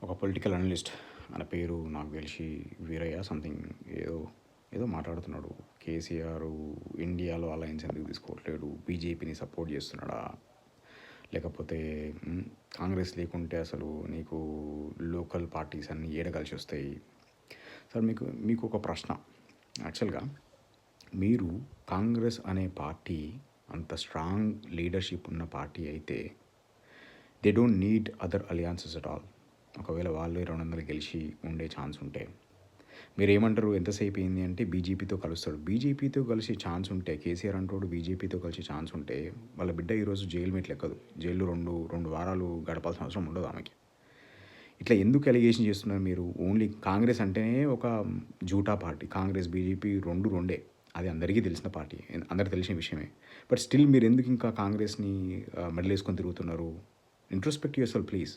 ఒక political analyst ఆయన పేరు నాకు తెలిసి వీరయ్య సంథింగ్ ఏదో ఏదో మాట్లాడుతున్నాడు. కేసీఆర్ ఇండియాలో అలయన్స్ ఎందుకు తీసుకోవట్లేడు, బీజేపీని సపోర్ట్ చేస్తున్నాడా, లేకపోతే కాంగ్రెస్ లేకుంటే అసలు నీకు లోకల్ పార్టీస్ అన్నీ ఏడ కలిసి వస్తాయి. సార్ మీకు మీకు ఒక ప్రశ్న. యాక్చువల్గా మీరు కాంగ్రెస్ అనే పార్టీ అంత స్ట్రాంగ్ లీడర్షిప్ ఉన్న పార్టీ అయితే they don't need other alliances at all. ఒకవేళ వాళ్ళు 200 గెలిచి ఉండే ఛాన్స్ ఉంటే మీరు ఏమంటారు? ఎంతసేపు ఏంది అంటే బీజేపీతో కలుస్తాడు. బీజేపీతో కలిసి ఛాన్స్ ఉంటే కేసీఆర్ అంటాడు బీజేపీతో కలిసి ఛాన్స్ ఉంటే వాళ్ళ బిడ్డ ఈరోజు జైలు మెట్లు ఎక్కదు. జైలు రెండు వారాలు గడపాల్సిన అవసరం ఉండదు ఆమెకి. ఇట్లా ఎందుకు ఎలిగేషన్ చేస్తున్నారు మీరు? ఓన్లీ కాంగ్రెస్ అంటేనే ఒక జూటా పార్టీ. కాంగ్రెస్ బీజేపీ రెండే. అది అందరికీ తెలిసిన పార్టీ, అందరికీ తెలిసిన విషయమే. బట్ స్టిల్ మీరు ఎందుకు ఇంకా కాంగ్రెస్ని మెడలేసుకొని తిరుగుతున్నారు? Introspect your self please.